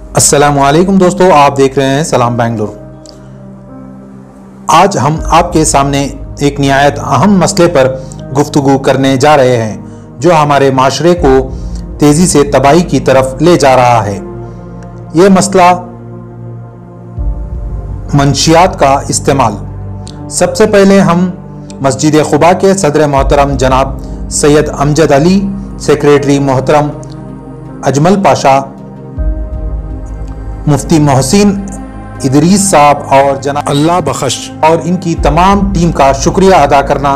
अस्सलामुअलैकुम दोस्तों, आप देख रहे हैं सलाम बेंगलुरु। आज हम आपके सामने एक निहायत अहम मसले पर गुफ्तगू करने जा रहे हैं जो हमारे माशरे को तेज़ी से तबाही की तरफ ले जा रहा है। ये मसला मंशियात का इस्तेमाल। सबसे पहले हम मस्जिद खुबा के सदर मोहतरम जनाब सैयद अमजद अली, सेक्रेटरी मोहतरम अजमल पाशा, मुफ्ती मोहसिन इदरीस साहब और जनाब अल्लाह बख्श और इनकी तमाम टीम का शुक्रिया अदा करना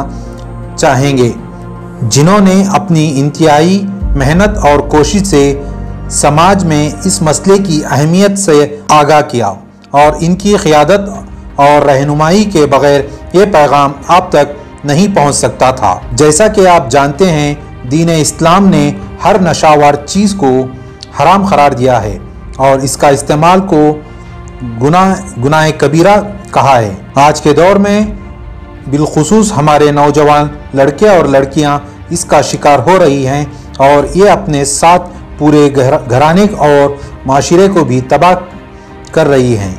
चाहेंगे जिन्होंने अपनी इंतहाई मेहनत और कोशिश से समाज में इस मसले की अहमियत से आगाह किया और इनकी क़ियादत और रहनुमाई के बग़ैर ये पैगाम आप तक नहीं पहुंच सकता था। जैसा कि आप जानते हैं, दीन इस्लाम ने हर नशावर चीज़ को हराम करार दिया है और इसका इस्तेमाल को गुनाह कबीरा कहा है। आज के दौर में बिलखुसूस हमारे नौजवान लड़के और लड़कियां इसका शिकार हो रही हैं और ये अपने साथ पूरे घराने और माशरे को भी तबाह कर रही हैं।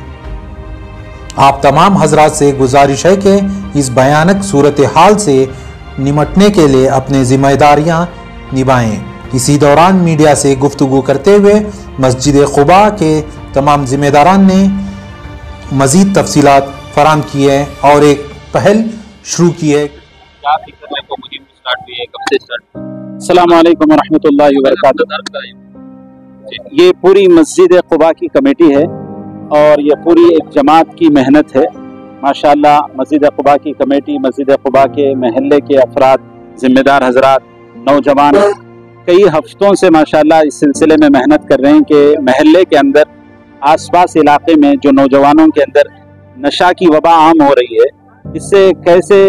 आप तमाम हजरात से गुजारिश है कि इस भयानक सूरत हाल से निमटने के लिए अपनी जिम्मेदारियां निभाएं। इसी दौरान मीडिया से गुफ्तगू करते हुए मस्जिद खुबा के तमाम जिम्मेदारान ने मज़ीद तफसीलात फराम की है और एक पहल शुरू की है। अस्सलामु अलैकुम वरहमतुल्लाहि वबरकातुहू। ये पूरी मस्जिद खुबा की कमेटी है और ये पूरी एक जमात की मेहनत है। माशाअल्लाह मस्जिद खुबा की कमेटी, मस्जिद खुबा के महल्ले के अफराद, जिम्मेदार हजरात, नौजवान कई हफ्तों से माशाअल्लाह इस सिलसिले में मेहनत कर रहे हैं कि महल्ले के अंदर, आसपास इलाके में जो नौजवानों के अंदर नशा की वबा आम हो रही है, इससे कैसे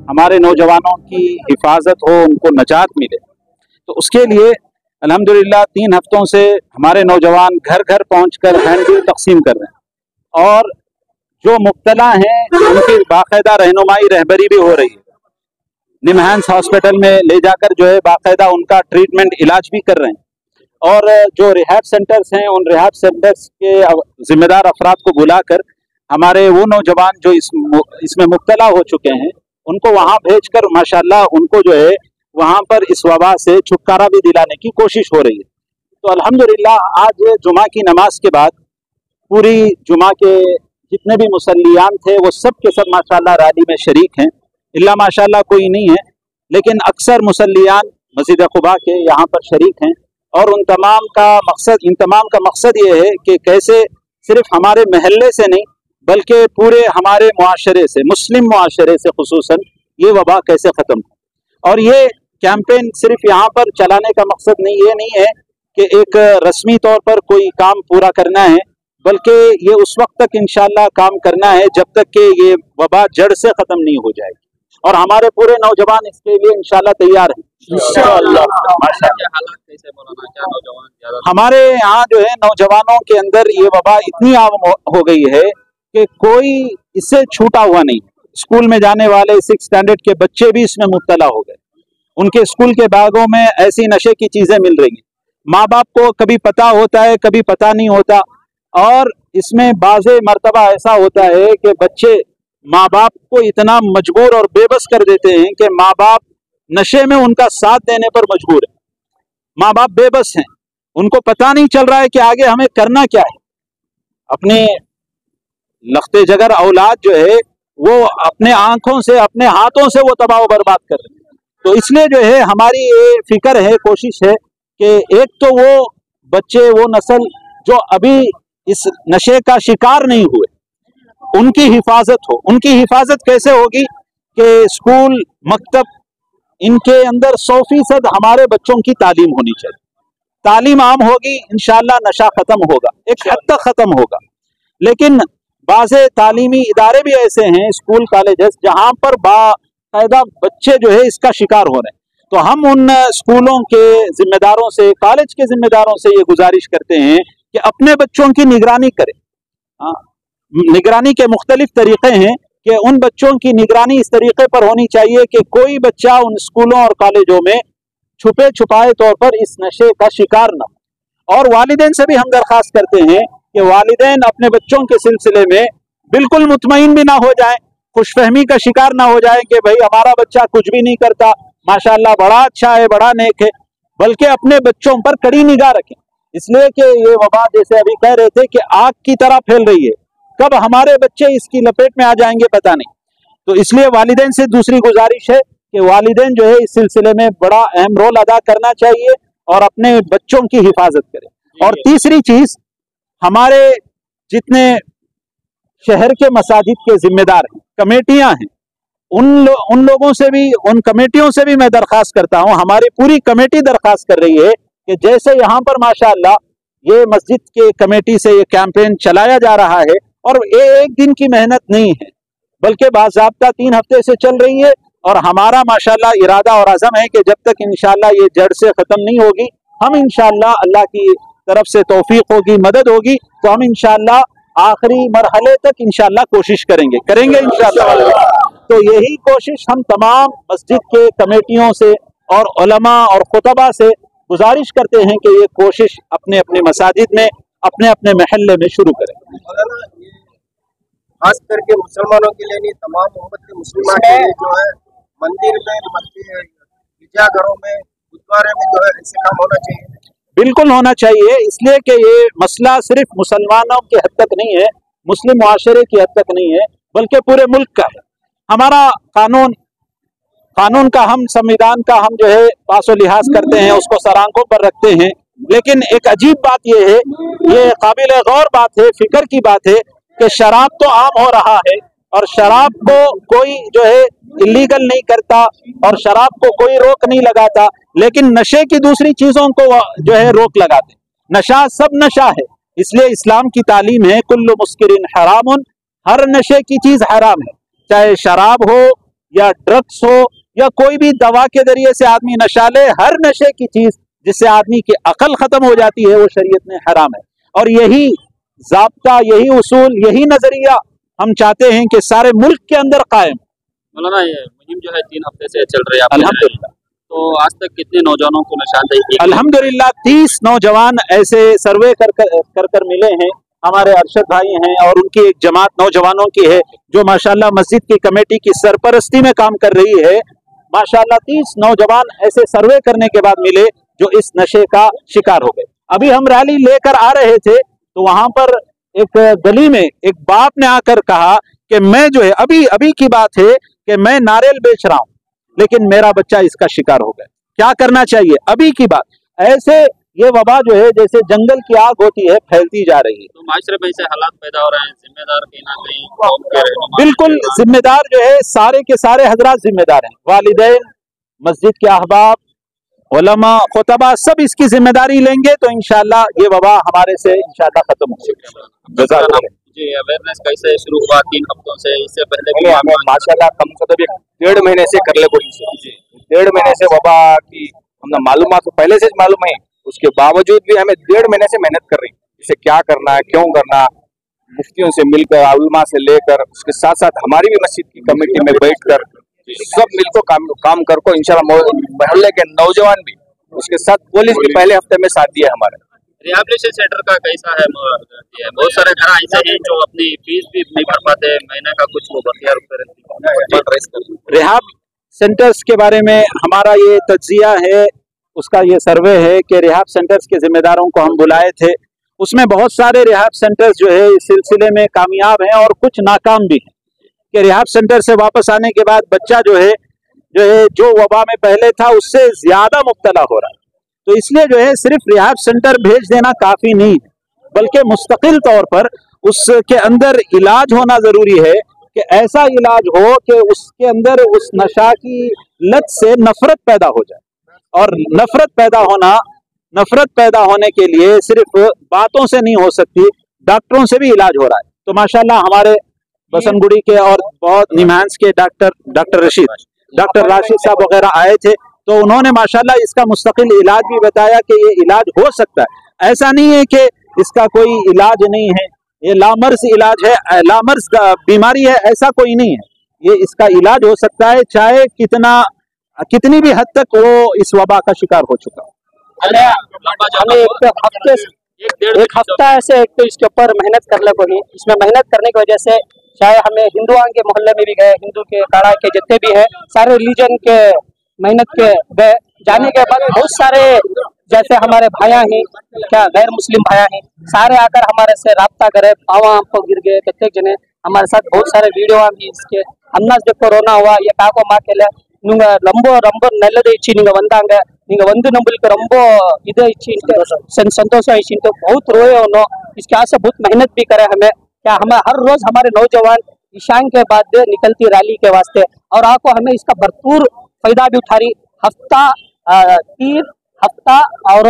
हमारे नौजवानों की हिफाजत हो, उनको नजात मिले। तो उसके लिए अल्हम्दुलिल्लाह 3 हफ्तों से हमारे नौजवान घर घर पहुंचकर हैंडबिल तकसीम कर रहे हैं और जो मुब्तला हैं उनकी बाकायदा रहनुमाई रहबरी भी हो रही है। निमहांस हॉस्पिटल में ले जाकर जो है बाकायदा उनका ट्रीटमेंट इलाज भी कर रहे हैं और जो रिहैब सेंटर्स हैं उन रिहैब सेंटर्स के जिम्मेदार अफराद को बुलाकर हमारे वो नौजवान जो इसमें मुब्तला हो चुके हैं उनको वहाँ भेजकर माशाअल्लाह उनको जो है वहाँ पर इस वबा से छुटकारा भी दिलाने की कोशिश हो रही है। तो अल्हम्दुलिल्लाह आज जुमा की नमाज के बाद पूरी जुमा के जितने भी मुसल्लियान थे वो सब के सब माशाअल्लाह रैली में शरीक हैं। इल्ला माशाअल्लाह कोई नहीं है, लेकिन अक्सर मुसल्लियान मस्जिद खुबा के यहाँ पर शरीक हैं और इन तमाम का मकसद ये है कि कैसे सिर्फ हमारे महल्ले से नहीं बल्कि पूरे हमारे मुआशरे से, मुस्लिम मुआशरे से खुसूसन ये वबा कैसे ख़त्म हो। और ये कैंपेन सिर्फ यहाँ पर चलाने का मकसद ये नहीं है कि एक रस्मी तौर पर कोई काम पूरा करना है, बल्कि ये उस वक्त तक इंशाअल्लाह काम करना है जब तक कि ये वबा जड़ से ख़त्म नहीं हो जाएगी और हमारे पूरे नौजवान इसके लिए इंशाअल्लाह तैयार हैं हमारे यहाँ जो है नौजवानों के अंदर ये वबा इतनी आम हो गई है कि कोई इससे छूटा हुआ नहीं। स्कूल में जाने वाले 6th स्टैंडर्ड के बच्चे भी इसमें मुब्तला हो गए। उनके स्कूल के बैगों में ऐसी नशे की चीजें मिल रही हैं। माँ बाप को कभी पता होता है, कभी पता नहीं होता और इसमें बाज़े मर्तबा ऐसा होता है कि बच्चे माँ बाप को इतना मजबूर और बेबस कर देते हैं कि माँ बाप नशे में उनका साथ देने पर मजबूर है। माँ बाप बेबस हैं, उनको पता नहीं चल रहा है कि आगे हमें करना क्या है। अपने लख्ते जगर औलाद जो है वो अपने आंखों से, अपने हाथों से वो तबाह बर्बाद कर रहे हैं। तो इसलिए जो है हमारी ये फिक्र है, कोशिश है कि एक तो वो बच्चे, वो नस्ल जो अभी इस नशे का शिकार नहीं हुए, उनकी हिफाजत हो। उनकी हिफाजत कैसे होगी कि स्कूल, मकतब, इनके अंदर 100% हमारे बच्चों की तालीम होनी चाहिए। तालीम आम होगी, इंशाअल्लाह नशा खत्म होगा, एक हद तक खत्म होगा। लेकिन बाज़े तालीमी इदारे भी ऐसे हैं, स्कूल, कॉलेजेस, जहाँ पर बाकायदा बच्चे जो है इसका शिकार हो रहे हैं। तो हम उन स्कूलों के जिम्मेदारों से, कॉलेज के जिम्मेदारों से ये गुजारिश करते हैं कि अपने बच्चों की निगरानी करें। निगरानी के मुख्तलिफ तरीके हैं कि उन बच्चों की निगरानी इस तरीके पर होनी चाहिए कि कोई बच्चा उन स्कूलों और कॉलेजों में छुपे छुपाए तौर पर इस नशे का शिकार न हो। और वालिदैन से भी हम दरख्वास्त करते हैं कि वालिदैन अपने बच्चों के सिलसिले में बिल्कुल मुतमईन भी ना हो जाए, खुशफहमी का शिकार ना हो जाए कि भाई हमारा बच्चा कुछ भी नहीं करता, माशाअल्लाह बड़ा अच्छा है, बड़ा नेक है, बल्कि अपने बच्चों पर कड़ी निगाह रखें। इसलिए कि ये वबा जैसे अभी कह रहे थे कि आग की तरह फैल रही है, कब हमारे बच्चे इसकी लपेट में आ जाएंगे पता नहीं। तो इसलिए वालिदैन से दूसरी गुजारिश है कि वालिदैन जो है इस सिलसिले में बड़ा अहम रोल अदा करना चाहिए और अपने बच्चों की हिफाजत करें। और तीसरी चीज, हमारे जितने शहर के मसाजिद के जिम्मेदार हैं, कमेटियां हैं, उन लोगों से भी, उन कमेटियों से भी मैं दरख्वास्त करता हूं, हमारी पूरी कमेटी दरख्वास्त कर रही है कि जैसे यहाँ पर माशाअल्लाह ये मस्जिद के कमेटी से ये कैंपेन चलाया जा रहा है, और ये एक दिन की मेहनत नहीं है बल्कि बाज़ाब्ता 3 हफ्ते से चल रही है, और हमारा माशाअल्लाह इरादा और अज़म है कि जब तक इंशाअल्लाह ये जड़ से ख़त्म नहीं होगी, हम इंशाअल्लाह अल्लाह की तरफ से तौफीक होगी, मदद होगी, तो हम इंशाअल्लाह आखिरी मरहले तक इंशाअल्लाह कोशिश करेंगे इंशाअल्लाह। तो यही कोशिश हम तमाम मस्जिद के कमेटियों से और उलमा और खुतबा से गुजारिश करते हैं कि ये कोशिश अपने अपने मसाजिद में, अपने अपने महल्ले में शुरू करें। खास करके मुसलमानों के लिए नहीं, तमाम उम्मत मुस्लिमा के लिए जो है मंदिर में, गिरजाघरों में, गुरुद्वारे में जो है ऐसे काम होना चाहिए। बिल्कुल होना चाहिए, इसलिए कि ये मसला सिर्फ मुसलमानों के हद तक नहीं है, मुस्लिम मुआशरे की हद तक नहीं है, बल्कि पूरे मुल्क का है। हमारा कानून का, हम संविधान का हम जो है पासो लिहाज करते हैं, उसको सरांकों पर रखते हैं, लेकिन एक अजीब बात ये है, ये काबिल गौर बात है, फिक्र की बात है कि शराब तो आम हो रहा है और शराब को कोई जो है इलीगल नहीं करता और शराब को कोई रोक नहीं लगाता, लेकिन नशे की दूसरी चीजों को जो है रोक लगाते। नशा सब नशा है, इसलिए इस्लाम की तालीम है कुल्लु मुस्किरिन हरामुन, हर नशे की चीज हराम है, चाहे शराब हो या ड्रग्स हो या कोई भी दवा के जरिए से आदमी नशा ले, हर नशे की चीज जिससे आदमी की अकल खत्म हो जाती है वो शरीयत में हराम है। और यही ज़ाब्ता, यही उसूल, यही नजरिया हम चाहते हैं कि सारे मुल्क के अंदर कायम। मौलाना, ये मुहिम जो है 3 हफ्ते से चल रही है अल्हम्दुलिल्लाह, तो आज तक कितने नौजवानों को निशानदेही? अल्हम्दुलिल्लाह 30 नौजवान ऐसे सर्वे कर मिले हैं, हमारे अरशद भाई हैं और उनकी एक जमात नौजवानों की है जो माशाल्लाह मस्जिद की कमेटी की सरपरस्ती में काम कर रही है। माशाल्लाह 30 नौजवान ऐसे सर्वे करने के बाद मिले जो इस नशे का शिकार हो गए। अभी हम रैली लेकर आ रहे थे तो वहां पर एक गली में एक बाप ने आकर कहा कि मैं जो है, अभी की बात है कि मैं नारियल बेच रहा हूं लेकिन मेरा बच्चा इसका शिकार हो गया, क्या करना चाहिए? अभी की बात। ऐसे ये वबा जो है जैसे जंगल की आग होती है, फैलती जा रही है। तो माशरे में ऐसे हालात पैदा हो रहे हैं, जिम्मेदार कहीं ना कहीं बिल्कुल जिम्मेदार जो है सारे के सारे हजरात जिम्मेदार हैं, वालिदैन, मस्जिद के अहबाब, उलमा, खुतबा, सब इसकी जिम्मेदारी लेंगे तो इंशाअल्लाह ये वबा हमारे से इंशाअल्लाह खत्म हो जाएगा। जी, अवेयरनेस कैसे शुरू हुआ 3 हफ्तों से? इससे पहले भी हमें माशाल्लाह कम से कम 1.5 महीने से कर ले, 1.5 महीने से वबा की हमने मालूमात तो पहले से मालूम है, उसके बावजूद भी हमें 1.5 महीने से मेहनत कर रही, इसे क्या करना है, क्यों करना, मुफ्तियों से मिलकर, उलमा से लेकर, उसके साथ साथ हमारी भी मस्जिद की कमेटी में बैठकर सब मिलकर काम कर इंशाल्लाह मोहल्ले के नौजवान भी, उसके साथ पुलिस भी पहले हफ्ते में साथ दिया हमारे। रिहैबिलिटेशन सेंटर का कैसा है? बहुत सारे घर ऐसे हैं जो अपनी फीस भी नहीं भर पाते, महीने का कुछ वो बकिया रुपये। रिहाब सेंटर्स के बारे में हमारा ये तज्जिया है, उसका ये सर्वे है कि रिहाब सेंटर्स के जिम्मेदारों को हम बुलाए थे, उसमें बहुत सारे रिहाब सेंटर्स जो है इस सिलसिले में कामयाब हैं और कुछ नाकाम भी हैं कि रिहाब सेंटर से वापस आने के बाद बच्चा जो वबा में पहले था उससे ज्यादा मुब्तला हो रहा है। तो इसलिए जो है सिर्फ रिहाब सेंटर भेज देना काफी नहीं, बल्कि मुस्तकिल तौर पर उसके अंदर इलाज होना जरूरी है कि ऐसा इलाज हो कि उसके अंदर उस नशा की लत से नफरत पैदा हो जाए। और नफरत पैदा होने के लिए सिर्फ बातों से नहीं हो सकती, डॉक्टरों से भी इलाज हो रहा है। तो माशाल्लाह हमारे बसनगुड़ी के और बहुत निमांस के डॉक्टर राशिद साहब वगैरह आए थे, तो उन्होंने माशाल्लाह इसका मुस्तकिल इलाज भी बताया कि ये इलाज हो सकता है। ऐसा नहीं है कि इसका कोई इलाज नहीं है, ये लामर्ज इलाज है, लामर्ज बीमारी है, ऐसा कोई नहीं है, ये इसका इलाज हो सकता है चाहे कितनी भी हद तक वो इस वबा का शिकार हो चुका। एक हफ्ता ऐसे एक तो इसके ऊपर मेहनत करने को ही, इसमें मेहनत करने की वजह से चाहे हमें हिंदुओं के मोहल्ले में भी गए, हिंदू के काड़ा के जितने भी है सारे रिलीजन के मेहनत के गए, जाने के बाद बहुत सारे जैसे हमारे भाइयां हैं, क्या गैर मुस्लिम भाइयां हैं, सारे आकर हमारे से राब्ता करे, पावा हमको गिर गए प्रत्येक जने हमारे साथ बहुत सारे वीडियो भी इसके अन्नास जो कोरोना हुआ ये काको माकेले நீங்க ரொம்ப ரொம்ப நல்லது இச்சி நீங்க வந்தாங்க நீங்க வந்து நம்மளுக்கு ரொம்ப இது इच्छी संतोष इच्छी तो बहुत रोए उन्होंने इसके आगे बहुत मेहनत भी करे हमें क्या हमें हर रोज हमारे नौजवान ईशान के बाद निकलती रैली के वास्ते और आपको हमें इसका भरपूर फायदा भी उठा रही हफ्ता 3 हफ्ता और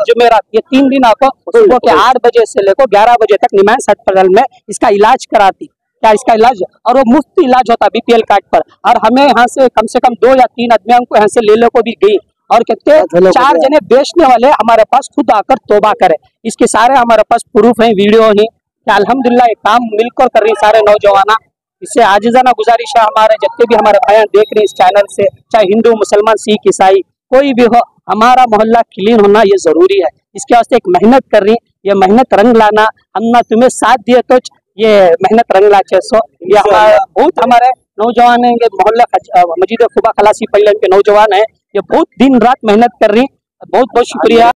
जुमेरात ये 3 दिन आपको सुबह के 8 बजे से लेकर 11 बजे तक निमांस अस्पताल में इसका इलाज कराती क्या इसका इलाज और वो मुफ्त इलाज होता बीपीएल कार्ड पर और हमें यहाँ से कम 2 या 3 आदमियों को यहाँ से ले को भी गई और कहते 4 जने बेचने वाले हमारे पास खुद आकर तोबा करे इसके सारे हमारे पास प्रूफ है वीडियो है कि अल्हम्दुलिल्लाह काम मिलकर कर रही सारे नौजवान इससे आजिजाना गुजारिश है हमारे जितने भी हमारे भाई देख रहे इस चैनल से चाहे हिंदू मुसलमान सिख ईसाई कोई भी हो हमारा मोहल्ला क्लीन होना ये जरूरी है इसके वास्ते एक मेहनत कर रही ये मेहनत रंग लाना हम ना तुम्हें साथ दिए तो ये मेहनत रंग ला सो ये हमारे बहुत हमारे नौजवान है मोहल्ला मस्जिद खुबा खलासी पहले के नौजवान है ये बहुत दिन रात मेहनत कर रही बहुत बहुत शुक्रिया।